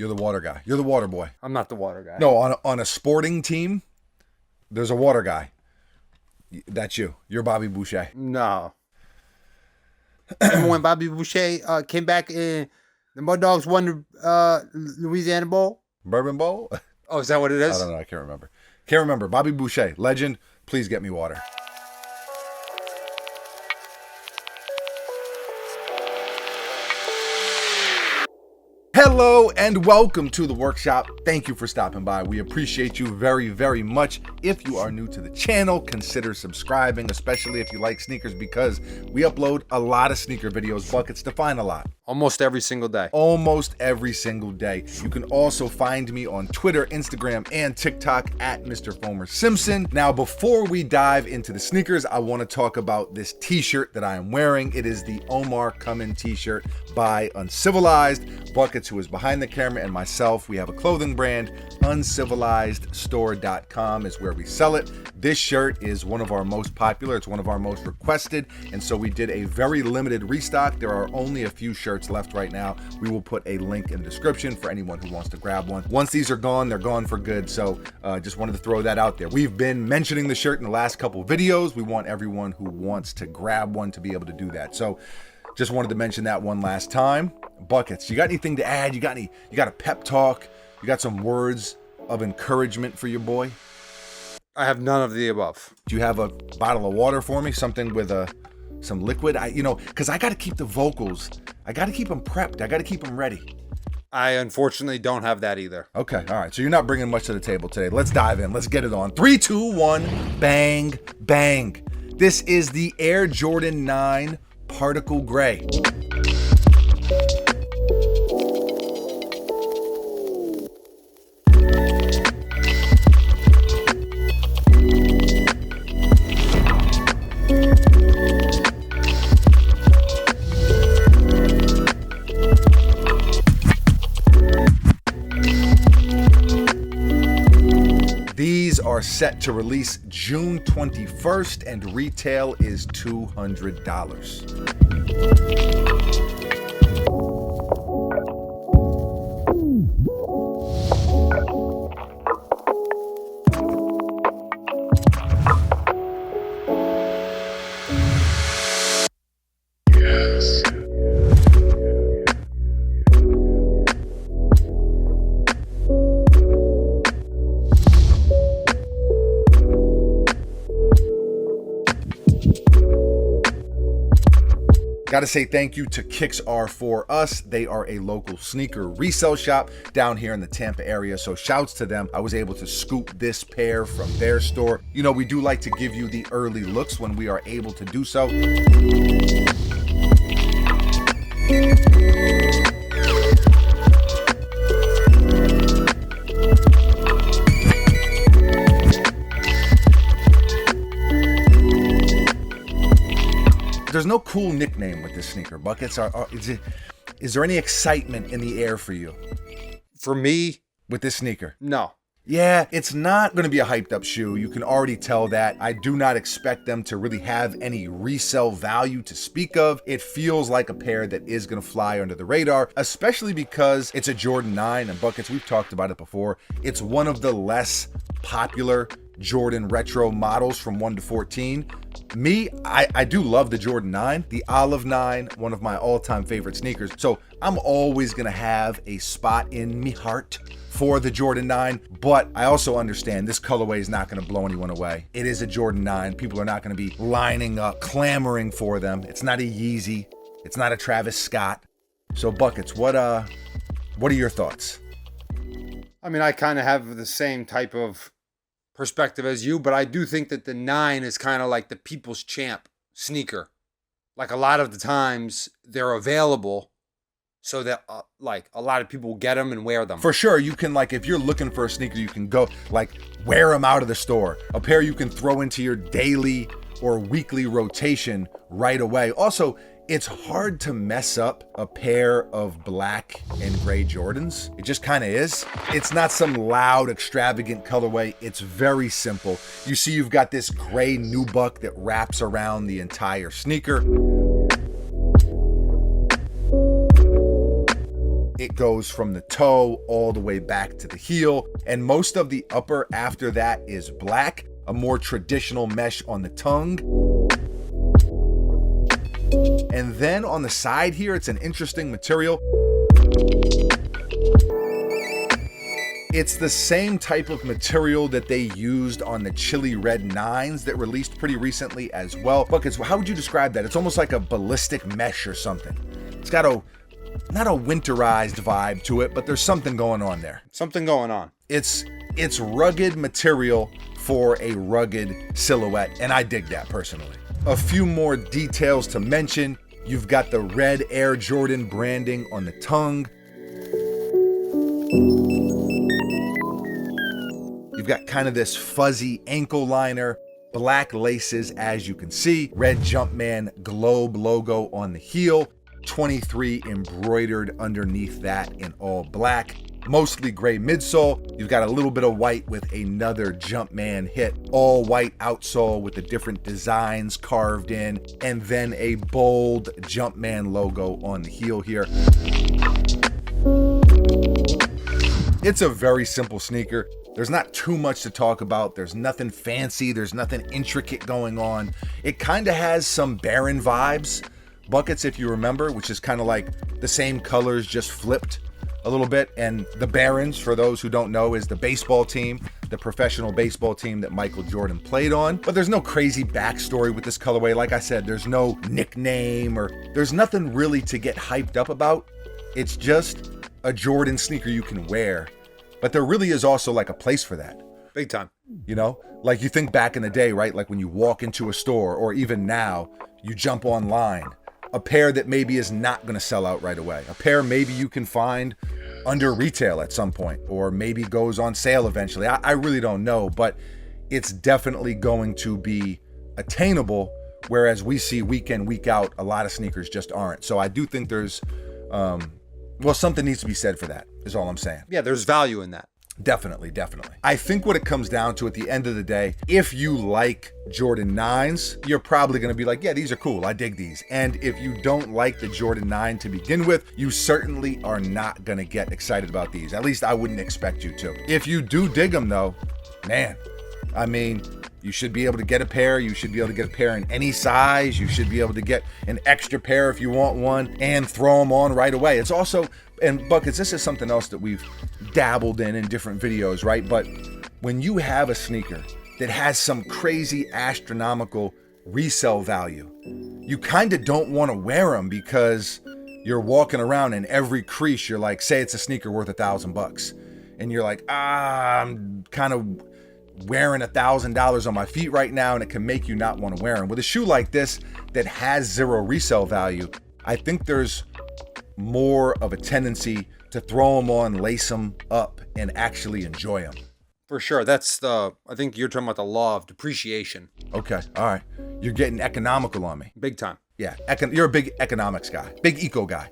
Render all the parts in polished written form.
You're the water guy. You're the water boy. I'm not the water guy. No, on a sporting team, there's a water guy. That's you. You're Bobby Boucher. No. Remember when Bobby Boucher came back and the Mud Dogs won the Louisiana Bowl? Bourbon Bowl? Oh, is that what it is? I don't know. I can't remember. Can't remember. Bobby Boucher, legend. Please get me water. Hello and welcome to the workshop. Thank you for stopping by. We appreciate you very, very much. If you are new to the channel, consider subscribing, especially if you like sneakers, because we upload a lot of sneaker videos. Buckets define a lot. Almost every single day. Almost every single day. You can also find me on Twitter, Instagram, and TikTok at Mr. Foamer Simpson. Now, before we dive into the sneakers, I want to talk about this t-shirt that I am wearing. It is the Omar Come-In t-shirt by Uncivilized. Buckets, who is behind the camera, and myself, we have a clothing brand. Uncivilizedstore.com is where we sell it. This shirt is one of our most popular. It's one of our most requested, and so we did a very limited restock. There are only a few shirts left right now. We will put a link in the description for anyone who wants to grab one. Once these are gone, they're gone for good. So just wanted to throw that out there. We've been mentioning the shirt in the last couple videos. We want everyone who wants to grab one to be able to do that. So just wanted to mention that one last time. Buckets, you got anything to add? You got a pep talk? You got some words of encouragement for your boy? I have none of the above. Do you have a bottle of water for me? Something with some liquid? Because I got to keep the vocals. I got to keep them prepped. I got to keep them ready. I unfortunately don't have that either. Okay, all right. So you're not bringing much to the table today. Let's dive in. Let's get it on. 3, 2, 1, bang, bang. This is the Air Jordan 9 Particle Gray. These are set to release June 21st and retail is $200. Got to say thank you to Kicks Are For Us. They are a local sneaker resale shop down here in the Tampa area, so shouts to them. I was able to scoop this pair from their store. You know, we do like to give you the early looks when we are able to do so. There's no cool nickname with this sneaker. Buckets, is there any excitement in the air for you? For me? With this sneaker? No. Yeah, it's not going to be a hyped up shoe. You can already tell that. I do not expect them to really have any resale value to speak of. It feels like a pair that is going to fly under the radar, especially because it's a Jordan 9, and Buckets, we've talked about it before. It's one of the less popular Jordan retro models from 1 to 14. Me, I do love the Jordan 9, the Olive 9, one of my all-time favorite sneakers. So I'm always gonna have a spot in me heart for the Jordan 9, but I also understand this colorway is not gonna blow anyone away. It is a Jordan 9. People are not gonna be lining up, clamoring for them. It's not a Yeezy. It's not a Travis Scott. So Buckets, what are your thoughts? I mean, I kind of have the same type of perspective as you, but I do think that the 9 is kind of like the people's champ sneaker. Like a lot of the times they're available so that like a lot of people get them and wear them. For sure, you can, like, if you're looking for a sneaker, you can go like wear them out of the store. A pair you can throw into your daily or weekly rotation right away. Also, it's hard to mess up a pair of black and gray Jordans. It just kind of is. It's not some loud, extravagant colorway. It's very simple. You see you've got this gray nubuck that wraps around the entire sneaker. It It goes from the toe all the way back to the heel, and most of the upper after that is black, a more traditional mesh on the tongue. And then on the side here, it's an interesting material. It's the same type of material that they used on the Chili Red 9s that released pretty recently as well. Buckets, how would you describe that? It's almost like a ballistic mesh or something. It's got not a winterized vibe to it, but there's something going on there. Something going on. It's rugged material for a rugged silhouette, and I dig that personally. A few more details to mention. You've got the red Air Jordan branding on the tongue. You've got kind of this fuzzy ankle liner, black laces as you can see, red Jumpman globe logo on the heel, 23 embroidered underneath that in all black, mostly gray midsole. You've got a little bit of white with another Jumpman hit, all white outsole with the different designs carved in, and then a bold Jumpman logo on the heel here. It's a very simple sneaker. There's not too much to talk about. There's nothing fancy. There's nothing intricate going on. It kind of has some Baron vibes. Buckets, if you remember, which is kind of like the same colors just flipped a little bit. And the Barons, for those who don't know, is the baseball team, the professional baseball team that Michael Jordan played on. But there's no crazy backstory with this colorway. Like I said, there's no nickname or there's nothing really to get hyped up about. It's just a Jordan sneaker you can wear. But there really is also like a place for that. Big time. You know, like you think back in the day, right? Like when you walk into a store, or even now, you jump online, a pair that maybe is not going to sell out right away. A pair maybe you can find under retail at some point, or maybe goes on sale eventually. I really don't know, but it's definitely going to be attainable, whereas we see week in, week out, a lot of sneakers just aren't. So I do think there's, something needs to be said for that, is all I'm saying. Yeah, there's value in that. Definitely. I think what it comes down to at the end of the day, if you like Jordan 9s, you're probably going to be like, yeah, these are cool. I dig these. And if you don't like the Jordan 9 to begin with, you certainly are not going to get excited about these. At least I wouldn't expect you to. If you do dig them though, man, I mean, you should be able to get a pair. You should be able to get a pair in any size. You should be able to get an extra pair if you want one and throw them on right away. It's also, and Buckets, this is something else that we've dabbled in different videos, right? But when you have a sneaker that has some crazy astronomical resale value, you kind of don't want to wear them because you're walking around in every crease. You're like, say it's a sneaker worth $1,000 and you're like, I'm kind of wearing $1,000 on my feet right now, and it can make you not want to wear them. With a shoe like this that has zero resale value, I think there's more of a tendency to throw them on, lace them up, and actually enjoy them. For sure. I think you're talking about the law of depreciation. Okay, all right. You're getting economical on me. Big time. Yeah, you're a big economics guy, big eco guy.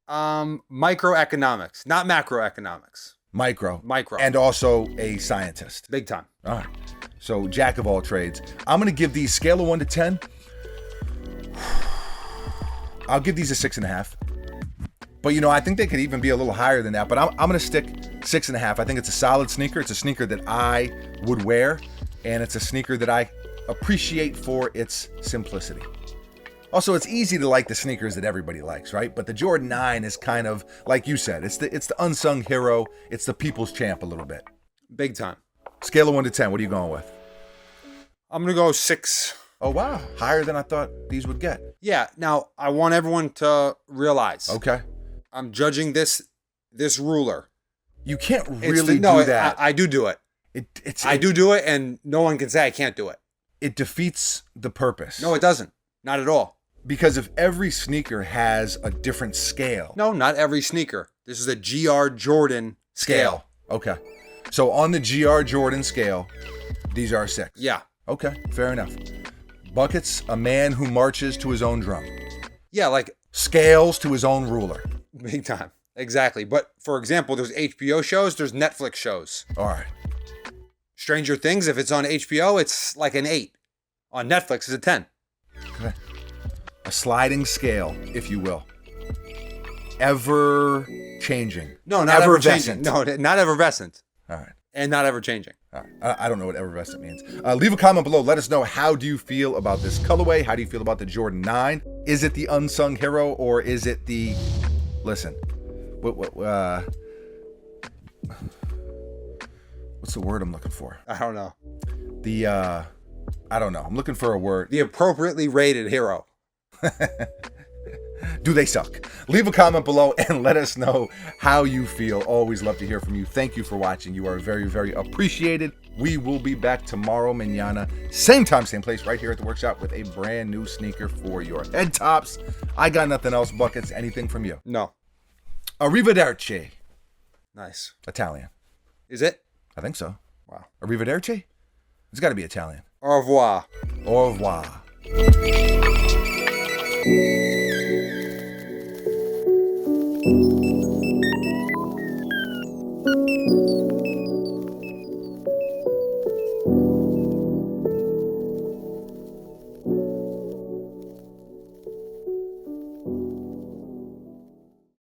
Microeconomics, not macroeconomics. Micro. And also a scientist. Big time. All right. So jack of all trades. I'm going to give these scale of 1 to 10. I'll give these a 6.5. But, I think they could even be a little higher than that. But I'm going to stick 6.5. I think it's a solid sneaker. It's a sneaker that I would wear. And it's a sneaker that I appreciate for its simplicity. Also, it's easy to like the sneakers that everybody likes, right? But the Jordan 9 is kind of, like you said, it's the unsung hero. It's the people's champ a little bit. Big time. Scale of 1 to 10, what are you going with? I'm going to go 6. Oh, wow. Higher than I thought these would get. Yeah. Now, I want everyone to realize. Okay. I'm judging this ruler. You can't really do that. I do do it. I do it, and no one can say I can't do it. It defeats the purpose. No, it doesn't. Not at all. Because if every sneaker has a different scale. No, not every sneaker. This is a GR Jordan scale. Okay. So on the GR Jordan scale, these are 6. Yeah. Okay, fair enough. Buckets, a man who marches to his own drum. Yeah, like. Scales to his own ruler. Big time. Exactly. But for example, there's HBO shows, there's Netflix shows. All right. Stranger Things, if it's on HBO, it's like an 8. On Netflix, it's a 10. Okay. A sliding scale, if you will. ever changing. No, not ever Effervescent. changing. No, not effervescent. All right. And not ever changing. All right. I don't know what effervescent means. Leave a comment below. Let us know, how do you feel about this colorway? How do you feel about the Jordan 9? Is it the unsung hero, or is it the... Listen. What's the word I'm looking for? I don't know. I don't know. I'm looking for a word. The appropriately rated hero. Do they suck? Leave a comment below and let us know how you feel. Always love to hear from you. Thank you for watching. You are very, very appreciated. We will be back tomorrow, mañana. Same time, same place, right here at the workshop with a brand new sneaker for your head tops. I got nothing else, Buckets. Anything from you? No. Arrivederci. Nice. Italian. Is it? I think so. Wow. Arrivederci? It's got to be Italian. Au revoir. Au revoir.